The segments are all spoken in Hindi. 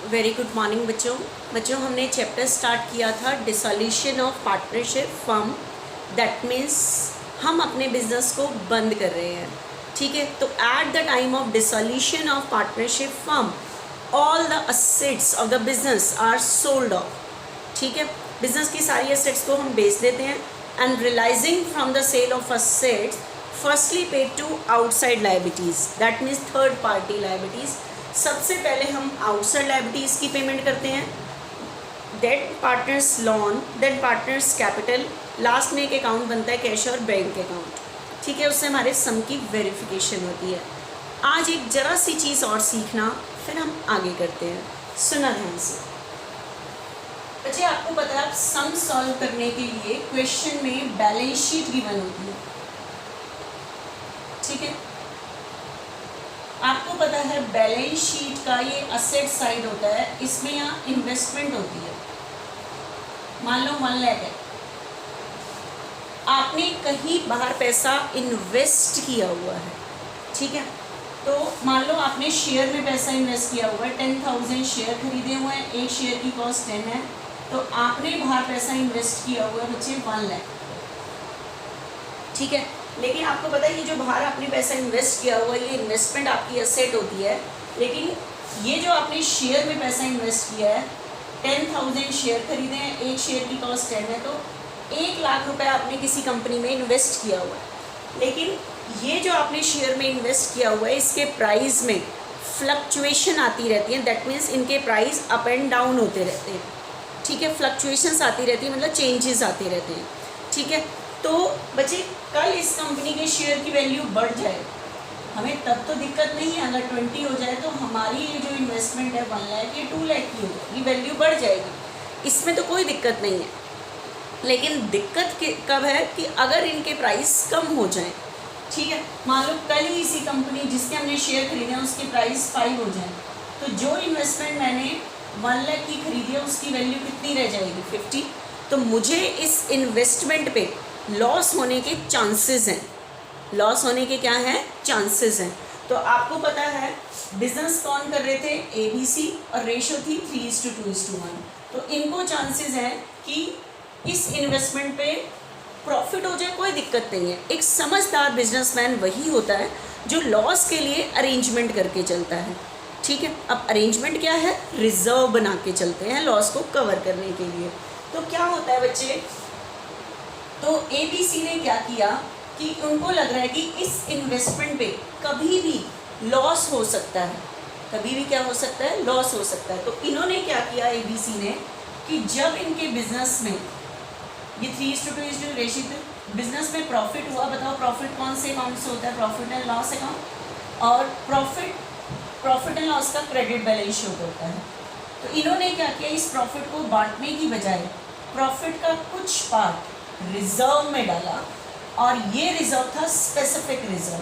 वेरी गुड मॉर्निंग बच्चों हमने चैप्टर स्टार्ट किया था dissolution of partnership firm. That means हम अपने बिजनेस को बंद कर रहे हैं, ठीक है। तो at the time of dissolution of partnership firm all the assets of the business are sold off, ठीक है। बिजनेस की सारी असेट्स को हम बेच देते हैं and realising from the sale of assets firstly paid to outside liabilities, that means third party liabilities. सबसे पहले हम आउटसाइड लायबिलिटीज़ की पेमेंट करते हैं, debt partners loan, then partners capital, last में एक अकाउंट बनता है कैश और बैंक अकाउंट, ठीक है। उससे हमारे सम की वेरिफिकेशन होती है। आज एक ज़रा सी चीज़ और सीखना, फिर हम आगे करते हैं। सुना ध्यान से बच्चे, आपको पता है आप सम सॉल्व करने के लिए क्वेश्चन में बैलेंस शीट गिवन होती है, ठीक है। आपको पता है बैलेंस शीट का ये असेट साइड होता है, इसमें यहाँ इन्वेस्टमेंट होती है। मान लो 1 लाख है, आपने कहीं बाहर पैसा इन्वेस्ट किया हुआ है, ठीक है। तो मान लो आपने शेयर में पैसा इन्वेस्ट किया हुआ है, 10,000 शेयर खरीदे हुए हैं, एक शेयर की कॉस्ट 10 है, तो आपने बाहर पैसा इन्वेस्ट किया हुआ है बच्चे 1 लाख, ठीक है। लेकिन आपको पता है ये जो बाहर आपने पैसा इन्वेस्ट किया हुआ है ये इन्वेस्टमेंट आपकी एसेट होती है, लेकिन ये जो आपने शेयर में पैसा इन्वेस्ट किया है, 10,000 शेयर खरीदे हैं, एक शेयर की कॉस्ट 10 है, तो 1 लाख रुपए आपने किसी कंपनी में इन्वेस्ट किया हुआ है। लेकिन ये जो आपने शेयर में इन्वेस्ट किया हुआ है इसके प्राइस में फ्लक्चुएशन आती रहती है, दैट मीन्स इनके प्राइस अप एंड डाउन होते रहते हैं, ठीक है। फ्लक्चुएशंस आती रहती है, मतलब चेंजेस आते रहते हैं, ठीक है। तो बच्चे कल इस कंपनी के शेयर की वैल्यू बढ़ जाए, हमें तब तो दिक्कत नहीं है। अगर 20 हो जाए तो हमारी ये जो इन्वेस्टमेंट है 1 लाख ये 2 लाख की होगी, वैल्यू बढ़ जाएगी, इसमें तो कोई दिक्कत नहीं है। लेकिन दिक्कत कब है कि अगर इनके प्राइस कम हो जाए, ठीक है। मान लो कल ही इसी कंपनी जिसके हमने शेयर खरीदे हैं उसके प्राइस 5 हो जाए, तो जो इन्वेस्टमेंट मैंने 1 लाख की खरीदी है उसकी वैल्यू कितनी रह जाएगी 50। तो मुझे इस इन्वेस्टमेंट पे लॉस होने के चांसेस हैं, लॉस होने के क्या हैं चांसेस हैं। तो आपको पता है बिजनेस कौन कर रहे थे, ABC, और रेशो थी 3:2:1। तो इनको चांसेस हैं कि इस इन्वेस्टमेंट पे प्रॉफिट हो जाए, कोई दिक्कत नहीं है। एक समझदार बिजनेसमैन वही होता है जो लॉस के लिए अरेंजमेंट करके चलता है, ठीक है। अब अरेंजमेंट क्या है, रिजर्व बना के चलते हैं लॉस को कवर करने के लिए। तो क्या होता है बच्चे, तो ABC ने क्या किया कि उनको लग रहा है कि इस इन्वेस्टमेंट पे कभी भी लॉस हो सकता है, कभी भी क्या हो सकता है, लॉस हो सकता है। तो इन्होंने क्या किया ABC ने कि जब इनके बिजनेस में ये 3:2 रेशियो बिजनेस में प्रॉफिट हुआ, बताओ प्रॉफिट कौन से अकाउंट से होता है, प्रॉफिट एंड लॉस अकाउंट, और प्रॉफिट एंड लॉस का क्रेडिट बैलेंस शो होता है। तो इन्होंने क्या किया, इस प्रॉफिट को बांटने की बजाय प्रॉफिट का कुछ पार्ट रिजर्व में डाला, और ये रिजर्व था स्पेसिफिक रिजर्व,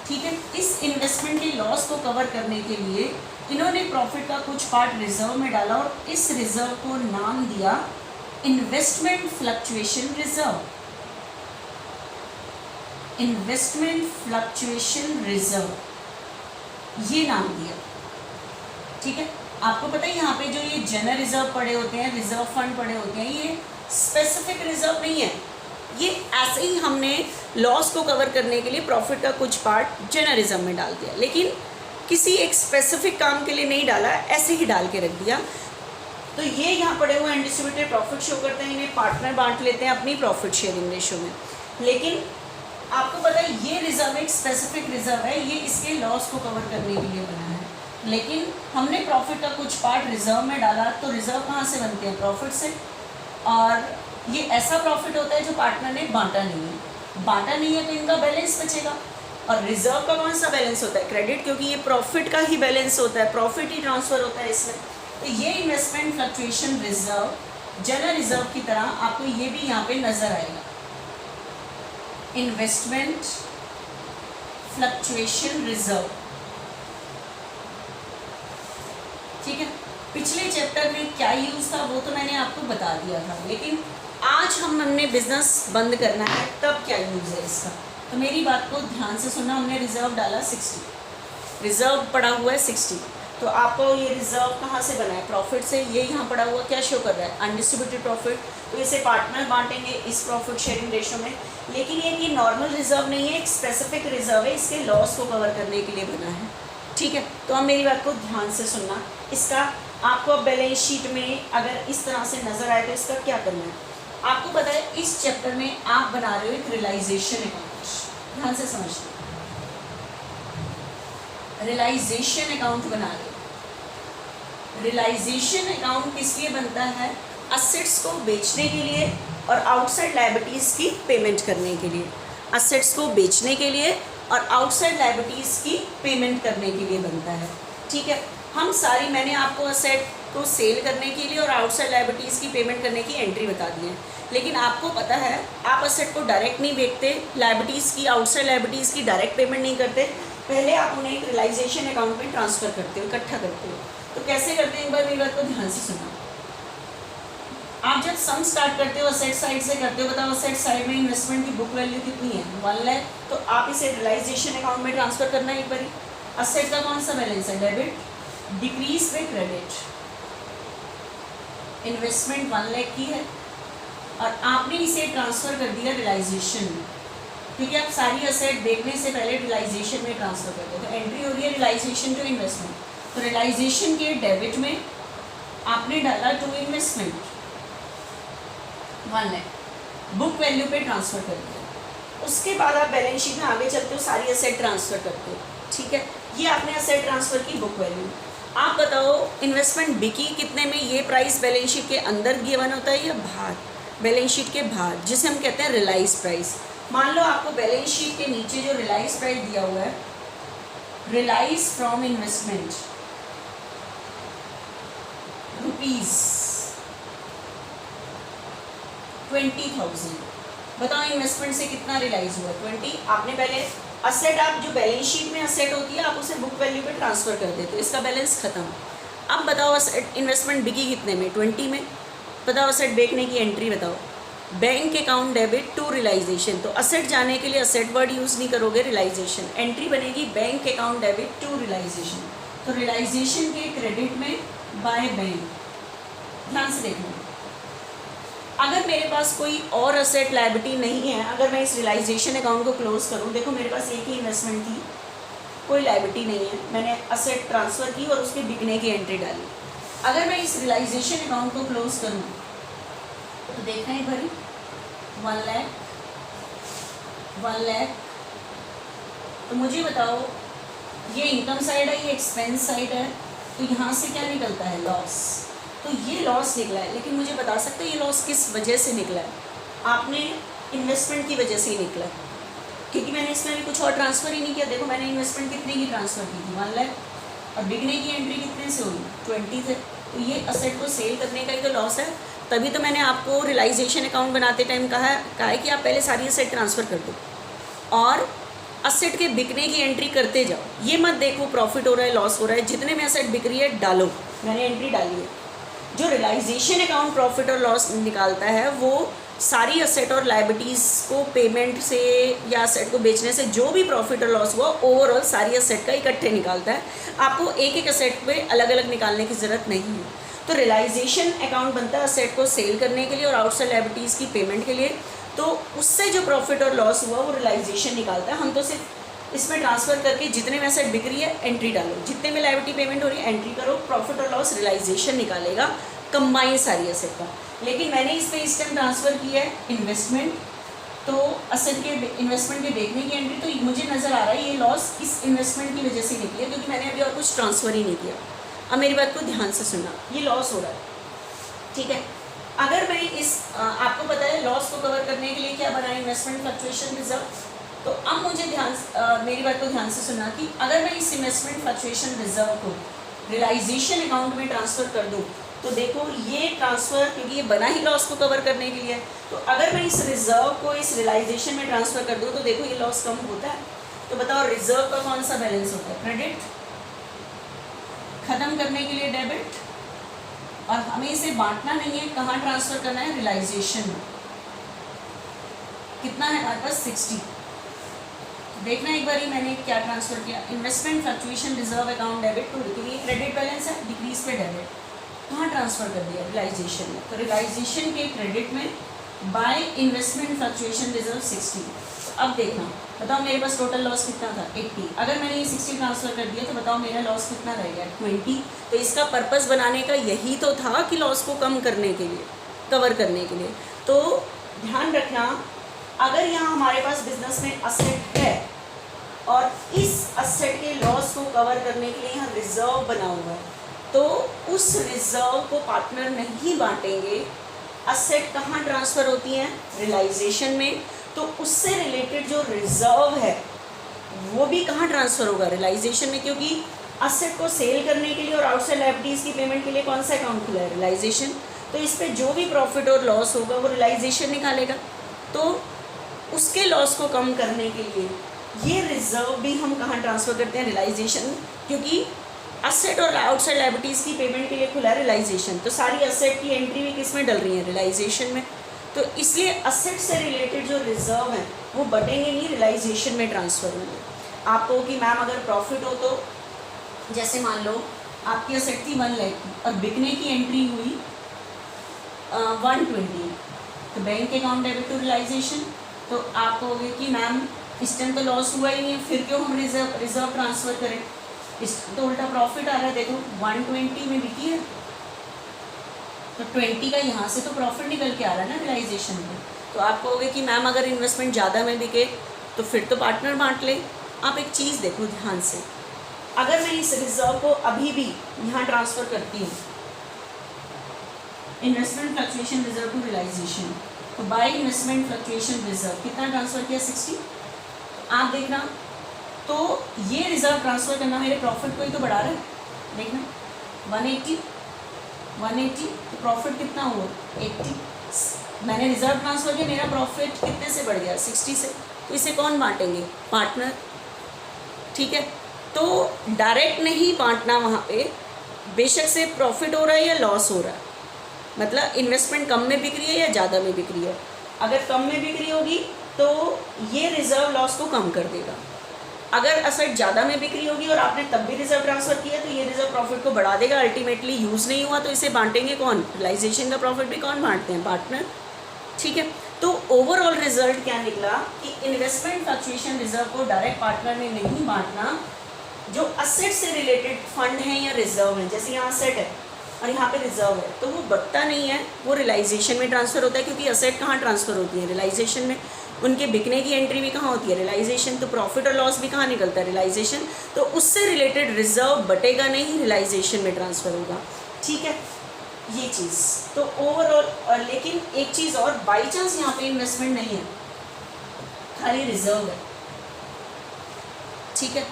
ठीक है। इस इन्वेस्टमेंट के लॉस को कवर करने के लिए इन्होंने प्रॉफिट का कुछ पार्ट रिजर्व में डाला और इस रिजर्व को नाम दिया investment fluctuation reserve, investment fluctuation reserve ये नाम दिया, ठीक है। आपको पता है यहाँ पे जो ये जनरल रिजर्व पड़े होते हैं, रिजर्व फंड पड़े होते हैं, ये स्पेसिफिक रिजर्व नहीं है, ये ऐसे ही हमने लॉस को कवर करने के लिए प्रॉफिट का कुछ पार्ट जनरल रिजर्व में डाल दिया, लेकिन किसी एक स्पेसिफिक काम के लिए नहीं डाला, ऐसे ही डाल के रख दिया। तो ये यहाँ पड़े हुए अनडिस्ट्रीब्यूटेड प्रॉफिट शो करते हैं, इन्हें पार्टनर बांट लेते हैं अपनी प्रॉफिट शेयरिंग रेशो में। लेकिन आपको पता है ये रिजर्व एक स्पेसिफिक रिजर्व है, ये इसके लॉस को कवर करने के लिए बना है, लेकिन हमने प्रॉफिट का कुछ पार्ट रिजर्व में डाला, तो रिजर्व कहाँ से बनते हैं, प्रॉफिट से। और ये ऐसा प्रॉफिट होता है जो पार्टनर ने बांटा नहीं है, तो इनका बैलेंस बचेगा। और रिजर्व का कौन सा बैलेंस होता है, क्रेडिट, क्योंकि ये प्रॉफिट का ही बैलेंस होता है, प्रॉफिट ही ट्रांसफर होता है इसमें। तो ये investment fluctuation reserve general reserve की तरह आपको ये भी यहाँ पे नजर आएगा, इन्वेस्टमेंट फ्लक्चुएशन रिजर्व, ठीक है। पिछले चैप्टर में क्या यूज था वो तो मैंने आपको बता दिया था, लेकिन आज हमने बिजनेस बंद करना है तब क्या यूज है इसका। तो मेरी बात को ध्यान से सुनना, हमने रिजर्व डाला 60, रिजर्व पड़ा हुआ है 60, तो आपको ये रिजर्व कहाँ से बना है? प्रॉफिट से। ये यहाँ पड़ा हुआ क्या शो कर रहा है? Undistributed profit. तो इसे पार्टनर बांटेंगे इस प्रॉफिट शेयरिंग रेशो में। लेकिन ये कि नॉर्मल रिजर्व नहीं है, एक स्पेसिफिक रिजर्व है, इसके लॉस को कवर करने के लिए बना है। ठीक है, तो अब मेरी बात को ध्यान से सुनना। इसका आपको अब बैलेंस शीट में अगर इस तरह से नज़र आए तो इसका क्या करना है? आपको पता है इस चैप्टर में आप बना रहे हो एक रियलाइजेशन अकाउंट। ध्यान से समझना, रियलाइजेशन अकाउंट बना रहे हो। रियलाइजेशन अकाउंट किस लिए बनता है? असेट्स को बेचने के लिए और आउटसाइड लायबिलिटीज़ की पेमेंट करने के लिए। असेट्स को बेचने के लिए और आउटसाइड लायबिलिटीज़ की पेमेंट करने के लिए बनता है। ठीक है, हम सारी, मैंने आपको असेट को सेल करने के लिए और आउटसाइड लायबिलिटीज़ की पेमेंट करने की एंट्री बता दी है। लेकिन आपको पता है आप असेट को डायरेक्ट नहीं बेचते, लायबिलिटीज़ की, आउटसाइड लायबिलिटीज़ की डायरेक्ट पेमेंट नहीं करते, पहले आप उन्हें एक रियलाइजेशन अकाउंट में ट्रांसफ़र करते हो, इकट्ठा करते हो। तो कैसे करते हैं? एक बार मेरी बात को ध्यान से सुना। आप जब सम स्टार्ट करते हो असेट साइड से करते हो, बताओ असेट साइड में इन्वेस्टमेंट की बुक वैल्यू कितनी है? 1 लाख। तो आप इसे रियलाइजेशन अकाउंट में ट्रांसफ़र करना है एक बार। असेट का कौन सा बैलेंस है? Debit, decrease by credit. Investment 1 lakh की है और आपने इसे ट्रांसफ़र कर दिया रियलाइजेशन में, क्योंकि आप सारी असेट देखने से पहले रियलाइजेशन में ट्रांसफ़र करते हो। तो एंट्री हो रही है रियलाइजेशन टू इन्वेस्टमेंट। तो रियलाइजेशन के डेबिट में आपने डाला to investment 1 lakh, book value पे ट्रांसफ़र कर दिया। उसके बाद आप बैलेंस शीट में आगे चलते हो, सारी असेट ट्रांसफ़र करते हो। ठीक है, ये आपने असेट ट्रांसफ़र की, बुक वैल्यू। आप बताओ इन्वेस्टमेंट बिकी कितने में? ये प्राइस बैलेंस शीट के अंदर गिवन होता है या बाहर? बैलेंस शीट के बाहर, जिसे हम कहते हैं रियलाइज प्राइस। मान लो आपको बैलेंस शीट के नीचे जो रियलाइज प्राइस दिया हुआ है, रियलाइज फ्रॉम इन्वेस्टमेंट रुपीज़ 20,000। बताओ इन्वेस्टमेंट से कितना रियलाइज हुआ? 20। आपने पहले असेट, आप जो बैलेंस शीट में असेट होती है आप उसे बुक वैल्यू पे ट्रांसफ़र कर देते हो, इसका बैलेंस खत्म। अब बताओ असेट इन्वेस्टमेंट बिकी कितने में? 20 में। बताओ असेट बेचने की एंट्री बताओ। Bank account debit to realisation. तो असेट जाने के लिए असेट वर्ड यूज़ नहीं करोगे, रियलाइजेशन। एंट्री बनेगी bank account debit to realisation. तो रियलाइजेशन के क्रेडिट में बाय बैंक। ध्यान से देखना, अगर मेरे पास कोई और असेट लायबिलिटी नहीं है, अगर मैं इस रियलाइजेशन अकाउंट को क्लोज करूं, देखो मेरे पास एक ही इन्वेस्टमेंट थी, कोई लायबिलिटी नहीं है, मैंने असेट ट्रांसफ़र की और उसके बिकने की एंट्री डाली। अगर मैं इस रियलाइजेशन अकाउंट को क्लोज करूं तो देखना है भाई 1 लाख, 1 लाख। तो मुझे बताओ ये इनकम साइड है, ये एक्सपेंस साइड है, तो यहाँ से क्या निकलता है? लॉस। तो ये लॉस निकला है, लेकिन मुझे बता सकते हैं ये लॉस किस वजह से निकला है? आपने इन्वेस्टमेंट की वजह से ही निकला है, क्योंकि मैंने इसमें भी कुछ और ट्रांसफ़र ही नहीं किया। देखो मैंने इन्वेस्टमेंट कितने की ट्रांसफ़र की थी? 1 लाख, और बिकने की एंट्री कितने से हुई? 20 थे। तो ये असेट को सेल करने का ही तो लॉस है। तभी तो मैंने आपको रियलाइजेशन अकाउंट बनाते टाइम कहा है कि आप पहले सारी असेट ट्रांसफ़र कर दो और असेट के बिकने की एंट्री करते जाओ। ये मत देखो प्रॉफिट हो रहा है लॉस हो रहा है, जितने में असेट बिक रही है डालो। मैंने एंट्री डाली है। जो रियलाइजेशन अकाउंट प्रॉफिट और लॉस निकालता है वो सारी असेट और लायबिलिटीज़ को पेमेंट से या असेट को बेचने से जो भी प्रॉफिट और लॉस हुआ ओवरऑल सारी असेट का इकट्ठे निकालता है। आपको एक एक असेट पे अलग अलग निकालने की ज़रूरत नहीं है। तो रियलाइजेशन अकाउंट बनता है असेट को सेल करने के लिए और आउटसाइड लायबिलिटीज़ की पेमेंट के लिए। तो उससे जो प्रॉफिट और लॉस हुआ वो रियलाइजेशन निकालता है। हम तो सिर्फ इसमें ट्रांसफ़र करके जितने में असेट बिक रही है एंट्री डालो, जितने में लायबिलिटी पेमेंट हो रही है एंट्री करो, प्रॉफिट और लॉस रियलाइजेशन निकालेगा, कंबाइन सारी असेट का। लेकिन मैंने इस पर इस टाइम ट्रांसफ़र किया है इन्वेस्टमेंट, तो असेट के इन्वेस्टमेंट के देखने की एंट्री, तो मुझे नज़र आ रहा है ये लॉस इस इन्वेस्टमेंट की वजह से निकली है, क्योंकि मैंने अभी और कुछ ट्रांसफ़र ही नहीं किया। अब मेरी बात को ध्यान से सुनना, ये लॉस हो रहा है, ठीक है। अगर मैं इस आपको पता है लॉस को कवर करने के लिए क्या बनाया, इन्वेस्टमेंट फ्लक्चुएशन रिजर्व। तो अब मुझे मेरी बात को ध्यान से सुनना कि अगर मैं इस इन्वेस्टमेंट फ्लक्चुएशन रिजर्व को रियलाइजेशन अकाउंट में ट्रांसफ़र कर दूँ, तो देखो ये ट्रांसफ़र, क्योंकि ये बना ही लॉस को कवर करने के लिए, तो अगर मैं इस रिजर्व को इस रियलाइजेशन में ट्रांसफ़र कर दूँ तो देखो ये लॉस कम होता है। तो बताओ रिजर्व का कौन सा बैलेंस होता है? क्रेडिट, ख़त्म करने के लिए डेबिट, और हमें इसे बांटना नहीं है, कहाँ ट्रांसफ़र करना है? रियलाइजेशन में। कितना है हमारे पास? 60। देखना एक बारी मैंने क्या ट्रांसफर किया, investment fluctuation reserve account debit to recovery, credit balance है, डिक्रीज पे डेबिट, कहाँ ट्रांसफर कर दिया, रियलाइजेशन में। तो रियलाइजेशन के क्रेडिट में बाय इन्वेस्टमेंट फ्लक्चुएशन रिजर्व 60। अब देखना, बताओ मेरे पास टोटल लॉस कितना था 80, अगर मैंने ये 60 ट्रांसफर कर दिया तो बताओ मेरा लॉस कितना रह गया 20। तो इसका पर्पस बनाने का यही तो था कि लॉस को कम करने के लिए, कवर करने के लिए। तो ध्यान रखना, अगर यहाँ हमारे पास बिजनेस में असेट है और इस असेट के लॉस को कवर करने के लिए यहाँ रिजर्व बना हुआ है, तो उस रिजर्व को पार्टनर नहीं बांटेंगे। असेट कहाँ ट्रांसफ़र होती हैं, रियलाइजेशन में। तो उससे रिलेटेड जो रिजर्व है वो भी कहाँ ट्रांसफ़र होगा, रियलाइजेशन में, क्योंकि असेट को सेल करने के लिए और आउटसाइड लायबिलिटीज़ की पेमेंट के लिए कौन सा अकाउंट खुला है, रियलाइजेशन। तो इस पर जो भी प्रॉफिट और लॉस होगा वो रियलाइजेशन निकालेगा। तो उसके लॉस को कम करने के लिए ये रिजर्व भी हम कहाँ ट्रांसफ़र करते हैं, रियलाइजेशन, क्योंकि असेट और आउटसाइड लायबिलिटीज़ की पेमेंट के लिए खुला है रियलाइजेशन। तो सारी असेट की एंट्री भी किस में डल रही है, रियलाइजेशन में। तो इसलिए असेट से रिलेटेड जो रिजर्व हैं वो बटेंगे नहीं, रियलाइजेशन में ट्रांसफ़र होंगे। आपको कि मैम अगर प्रॉफिट हो तो, जैसे मान लो आपकी असेट थी 1 लाख की और बिकने की एंट्री हुई 120, तो bank account debit to realisation. तो आप कहोगे कि मैम इस टाइम तो लॉस हुआ ही नहीं है, फिर क्यों हम रिजर्व ट्रांसफ़र करें, इस तो उल्टा प्रॉफिट आ रहा है। देखो 120 में बिकी है तो 20 का यहाँ से तो प्रॉफिट निकल के आ रहा है ना रियलाइजेशन में। तो आप कहोगे कि मैम अगर इन्वेस्टमेंट ज़्यादा में बिके तो फिर तो पार्टनर बांट ले। आप एक चीज़ देखो ध्यान से, अगर मैं इस रिजर्व को अभी भी यहाँ ट्रांसफ़र करती हूँ, investment fluctuation reserve to realisation, तो बाय इन्वेस्टमेंट फ्लक्चुएशन रिजर्व कितना ट्रांसफ़र किया, 60। आप देखना, तो ये रिजर्व ट्रांसफ़र करना मेरे प्रॉफिट को ही तो बढ़ा रहा है। देखना 180 तो प्रॉफिट कितना हुआ 80। मैंने रिजर्व ट्रांसफ़र किया, मेरा प्रॉफिट कितने से बढ़ गया 60 से। तो इसे कौन बांटेंगे, पार्टनर। ठीक है, तो डायरेक्ट नहीं बांटना वहाँ पे, बेशक से प्रॉफिट हो रहा है या लॉस हो रहा है, मतलब इन्वेस्टमेंट कम में बिक रही है या ज़्यादा में बिक रही है। अगर कम में बिक रही होगी तो ये रिजर्व लॉस को कम कर देगा। अगर असेट ज़्यादा में बिक्री होगी और आपने तब भी रिजर्व ट्रांसफ़र किया तो ये रिजर्व प्रॉफिट को बढ़ा देगा, अल्टीमेटली यूज़ नहीं हुआ तो इसे बांटेंगे कौन, रियलाइजेशन का प्रॉफिट भी कौन बांटते हैं, पार्टनर। ठीक है, तो ओवरऑल रिजल्ट क्या निकला कि इन्वेस्टमेंट फ्लक्चुएशन रिजर्व को डायरेक्ट पार्टनर ने नहीं बांटना। जो असेट से रिलेटेड फंड है या रिजर्व है, जैसे यहाँ असेट है और यहाँ पे रिजर्व है, तो वो बढ़ता नहीं है, वो रियलाइजेशन में ट्रांसफ़र होता है, क्योंकि असेट कहाँ ट्रांसफ़र होती है, रियलाइजेशन में। उनके बिकने की एंट्री भी कहाँ होती है, रियलाइजेशन। तो प्रॉफिट और लॉस भी कहाँ निकलता है, रियलाइजेशन। तो उससे रिलेटेड रिजर्व बटेगा नहीं, रियलाइजेशन में ट्रांसफ़र होगा। ठीक है, ये चीज़ तो ओवरऑल। लेकिन एक चीज़ और, बाई चांस यहाँ पे इन्वेस्टमेंट नहीं है, खाली रिजर्व है, ठीक है,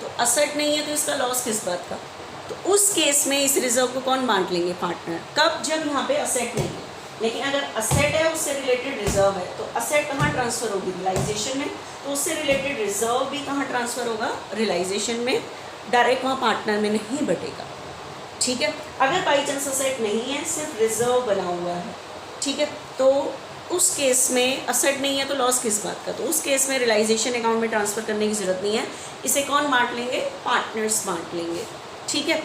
तो असेट नहीं है तो इसका लॉस किस बात का। तो उस केस में इस रिजर्व को कौन बांट लेंगे, पार्टनर। कब, जब यहाँ पे असेट नहीं है। लेकिन अगर असेट है उससे रिलेटेड रिजर्व है, तो असेट कहाँ ट्रांसफ़र होगी, रियलाइजेशन में। तो उससे रिलेटेड रिजर्व भी कहाँ ट्रांसफ़र होगा, रियलाइजेशन में, डायरेक्ट वहाँ पार्टनर में नहीं बटेगा। ठीक है, अगर बाई चांस असेट नहीं है, सिर्फ रिजर्व बना हुआ है, ठीक है, तो उस केस में असेट नहीं है तो लॉस किस बात का। तो उस केस में रियलाइजेशन अकाउंट में ट्रांसफ़र करने की ज़रूरत नहीं है, इसे कौन बांट लेंगे, पार्टनर्स बांट लेंगे। ठीक है,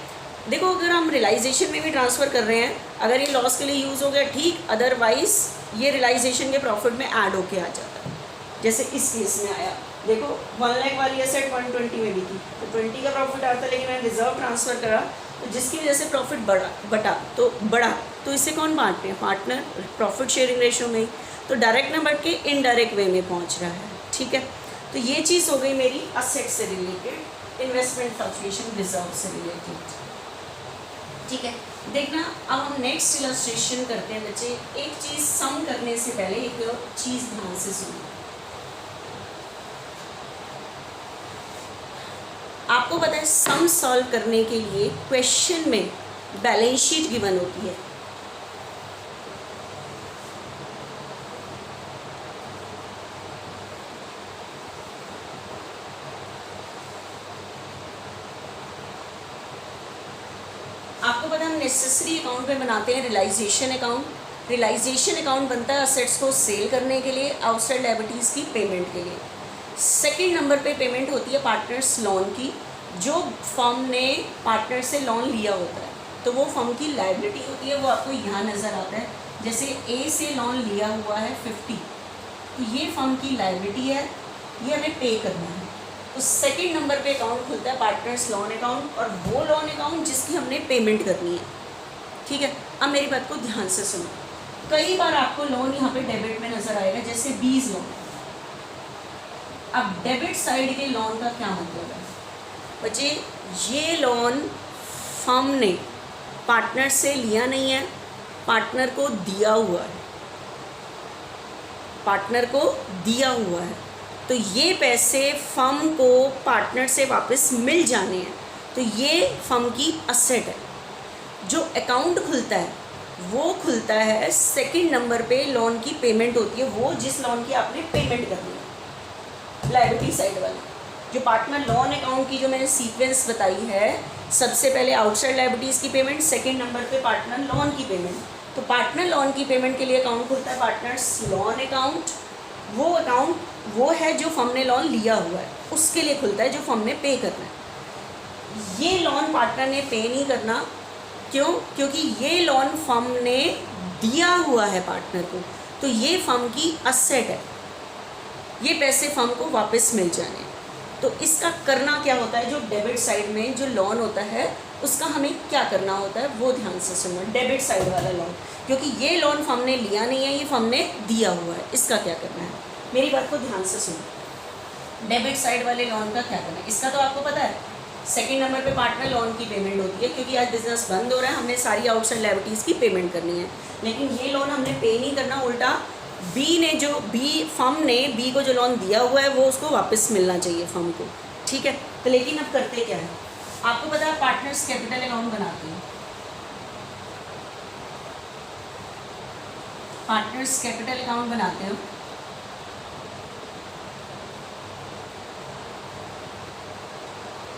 देखो अगर हम रियलाइजेशन में भी ट्रांसफ़र कर रहे हैं, अगर ये लॉस के लिए यूज़ हो गया ठीक, अदरवाइज़ ये रियलाइजेशन के प्रॉफिट में ऐड होके आ जाता है। जैसे इस केस में आया, देखो 1 लाख वाली एसेट 120 में बिकी तो 20 का प्रॉफिट आता है, लेकिन मैंने रिजर्व ट्रांसफ़र करा तो जिसकी वजह से प्रॉफिट बढ़ा तो इसे कौन बांटते हैं, पार्टनर, प्रॉफिट शेयरिंग रेशो में ही। तो डायरेक्ट ना बढ़ के इनडायरेक्ट वे में पहुँच रहा है। ठीक है, तो ये चीज़ हो गई मेरी असेट से रिलेटेड, इन्वेस्टमेंट फ्लक्चुएशन रिजर्व से रिलेटेड। ठीक है, देखना अब हम नेक्स्ट इलस्ट्रेशन करते हैं बच्चे। एक चीज़ सम करने से पहले एक चीज़ ध्यान से सुनो। आपको पता है सम सॉल्व करने के लिए क्वेश्चन में बैलेंस शीट गिवन होती है। आपको पता है हम नेसेसरी अकाउंट में बनाते हैं रियलाइजेशन अकाउंट। रियलाइजेशन अकाउंट बनता है असेट्स को सेल करने के लिए, आउटसाइड लायबिलिटीज़ की पेमेंट के लिए। सेकंड नंबर पे पेमेंट होती है पार्टनर्स लोन की, जो फर्म ने पार्टनर से लोन लिया होता है, तो वो फर्म की लायबिलिटी होती है, वो आपको यहाँ नज़र आता है। जैसे ए से लोन लिया हुआ है 50, तो ये फर्म की लायबिलिटी है, ये हमें पे करना है। तो सेकंड नंबर पे अकाउंट खुलता है पार्टनर्स लोन अकाउंट, और वो लोन अकाउंट जिसकी हमने पेमेंट करनी है। ठीक है, अब मेरी बात को ध्यान से सुनो। कई बार आपको लोन यहाँ पे डेबिट में नज़र आएगा, जैसे 20 लोन। अब डेबिट साइड के लोन का क्या मतलब है बच्चे? ये लोन फर्म ने पार्टनर से लिया नहीं है, पार्टनर को दिया हुआ है, पार्टनर को दिया हुआ है। तो ये पैसे फर्म को पार्टनर से वापस मिल जाने हैं, तो ये फर्म की असेट है। जो अकाउंट खुलता है वो खुलता है सेकंड नंबर पे, लोन की पेमेंट होती है, वो जिस लोन की आपने पेमेंट करनी है, लायबिलिटी साइड वाला। जो पार्टनर लोन अकाउंट की जो मैंने सीक्वेंस बताई है, सबसे पहले आउटसाइड लायबिलिटीज़ की पेमेंट, सेकंड नंबर पे पार्टनर लोन की पेमेंट। तो पार्टनर लोन की पेमेंट के लिए अकाउंट खुलता है पार्टनर्स लोन अकाउंट। वो अकाउंट वो है जो फर्म ने लोन लिया हुआ है, उसके लिए खुलता है जो फर्म ने पे करना है। ये लोन पार्टनर ने पे नहीं करना, क्यों? क्योंकि ये लोन फर्म ने दिया हुआ है पार्टनर को, तो ये फर्म की असेट है, ये पैसे फर्म को वापस मिल जाने। तो इसका करना क्या होता है? जो डेबिट साइड में जो लोन होता है उसका हमें क्या करना होता है वो ध्यान से सुनो। डेबिट साइड वाला लोन, क्योंकि ये लोन फर्म ने लिया नहीं है, ये फर्म ने दिया हुआ है, इसका क्या करना है? मेरी बात को ध्यान से सुनो। डेबिट साइड वाले लोन का क्या करना है इसका तो आपको पता है। सेकंड नंबर पे पार्टनर लोन की पेमेंट होती है, क्योंकि आज बिजनेस बंद हो रहा है, हमने सारी आउटसाइड लायबिलिटीज़ की पेमेंट करनी है। लेकिन ये लोन हमने पे नहीं करना, उल्टा फर्म ने बी को जो लोन दिया हुआ है वो उसको वापस मिलना चाहिए फर्म को। ठीक है, तो लेकिन अब करते क्या है? आपको पता है पार्टनर्स कैपिटल अकाउंट बनाते हैं। पार्टनर्स कैपिटल अकाउंट बनाते हो,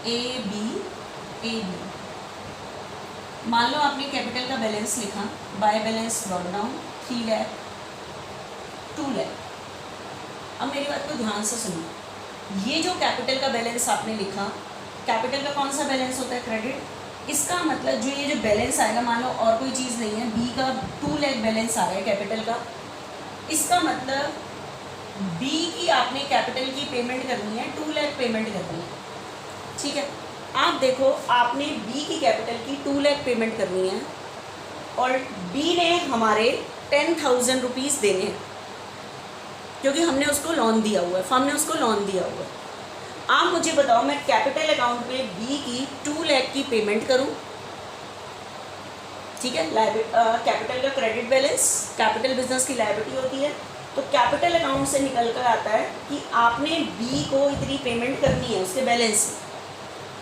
ए बी। मान लो आपने कैपिटल का बैलेंस लिखा, by balance brought down 3 lakh 2 lakh. अब मेरी बात को ध्यान से सुनो। ये जो कैपिटल का बैलेंस आपने लिखा, कैपिटल का कौन सा बैलेंस होता है? क्रेडिट। इसका मतलब जो ये जो बैलेंस आएगा, मान लो और कोई चीज़ नहीं है, बी का 2 लाख बैलेंस आ रहा है कैपिटल का, इसका मतलब बी की आपने कैपिटल की पेमेंट करनी है, 2 लाख पेमेंट करनी है। ठीक है, आप देखो आपने बी की कैपिटल की 2 लाख पेमेंट करनी है, और बी ने हमारे 10,000 रुपीज़ देने हैं, क्योंकि हमने उसको लोन दिया हुआ है, फर्म ने उसको लोन दिया हुआ है। आप मुझे बताओ, मैं कैपिटल अकाउंट में बी की 2 लाख की पेमेंट करूं? ठीक है, कैपिटल का क्रेडिट बैलेंस, कैपिटल बिजनेस की लायबिलिटी होती है, तो कैपिटल अकाउंट से निकल कर आता है कि आपने बी को इतनी पेमेंट करनी है उसके बैलेंस में,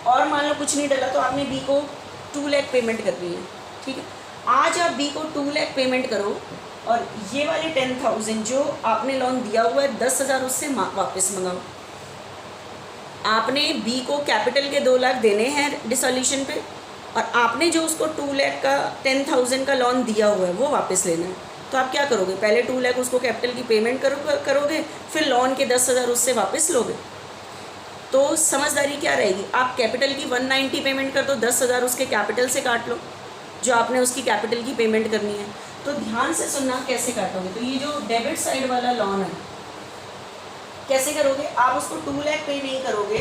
और मान लो कुछ नहीं डला तो आपने बी को 2 लाख पेमेंट करनी है। ठीक है, आज आप बी को 2 लाख पेमेंट करो, और ये वाले 10,000 जो आपने लोन दिया हुआ है 10,000 उससे वापस मंगाओ। आपने बी को कैपिटल के 2 लाख देने हैं डिसोल्यूशन पे, और आपने जो उसको 2 लाख का 10,000 का लोन दिया हुआ है वो वापस लेना है। तो आप क्या करोगे? पहले 2 लाख उसको कैपिटल की पेमेंट करोगे, फिर लोन के 10,000 उससे वापस लोगे। तो समझदारी क्या रहेगी? आप कैपिटल की 190 पेमेंट कर दो, 10,000 उसके कैपिटल से काट लो जो आपने उसकी कैपिटल की पेमेंट करनी है। तो ध्यान से सुनना कैसे काटोगे। तो ये जो डेबिट साइड वाला लोन है कैसे करोगे? आप उसको 2 लाख पे नहीं करोगे,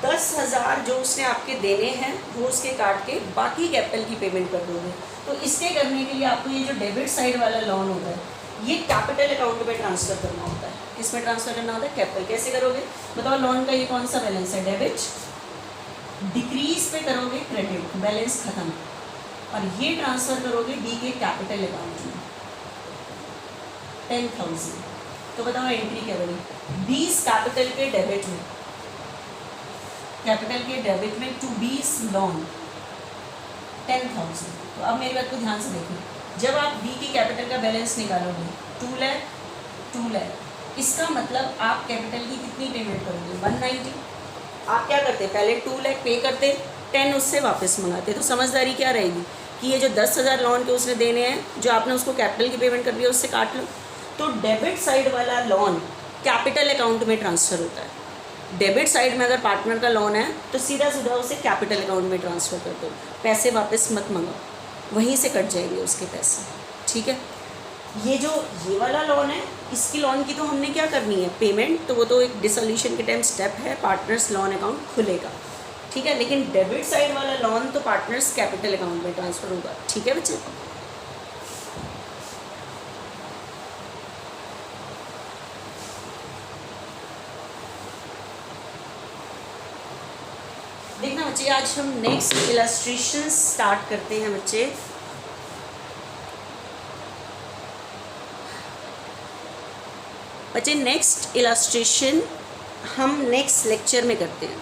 10,000 जो उसने आपके देने हैं वो उसके काट के बाकी कैपिटल की पेमेंट कर दोगे। तो इसके करने के लिए आपको ये जो डेबिट साइड वाला लोन होता है ये कैपिटल अकाउंट में ट्रांसफ़र करना होता है। किसमें ट्रांसफ़र करना होता है? कैपिटल। कैसे करोगे बताओ? लोन का ये कौन सा बैलेंस है? डेबिट। डिक्रीज पे करोगे क्रेडिट, बैलेंस खत्म, और ये ट्रांसफ़र करोगे डी के कैपिटल अकाउंट में 10,000। तो बताओ एंट्री क्या बनी? 20 कैपिटल के डेबिट में, कैपिटल के डेबिट में टू 20 लोन 10,000। तो अब मेरी बात को ध्यान से देखिए, जब आप बी की कैपिटल का बैलेंस निकालोगे 2 लाख, इसका मतलब आप कैपिटल की कितनी पेमेंट करोगे? 190। आप क्या करते? पहले 2 लाख पे करते, 10 उससे वापस मंगाते। तो समझदारी क्या रहेगी कि ये जो 10,000 लोन के उसने देने हैं, जो आपने उसको कैपिटल की पेमेंट कर दिया उससे काट लो। तो डेबिट साइड वाला लोन कैपिटल अकाउंट में ट्रांसफ़र होता है। डेबिट साइड में अगर पार्टनर का लोन है तो सीधा सीधा उसे कैपिटल अकाउंट में ट्रांसफ़र कर दो, पैसे वापस मत मंगाओ, वहीं से कट जाएंगे उसके पैसे, ठीक है। ये वाला लोन है, इसकी लोन की तो हमने क्या करनी है पेमेंट, तो वो तो एक डिसोल्यूशन के टाइम स्टेप है, पार्टनर्स लोन अकाउंट खुलेगा, ठीक है। लेकिन डेबिट साइड वाला लोन तो पार्टनर्स कैपिटल अकाउंट में ट्रांसफ़र होगा, ठीक है बच्चे। देखना बच्चे, आज हम नेक्स्ट इलस्ट्रेशन स्टार्ट करते हैं बच्चे। नेक्स्ट इलस्ट्रेशन हम नेक्स्ट लेक्चर में करते हैं।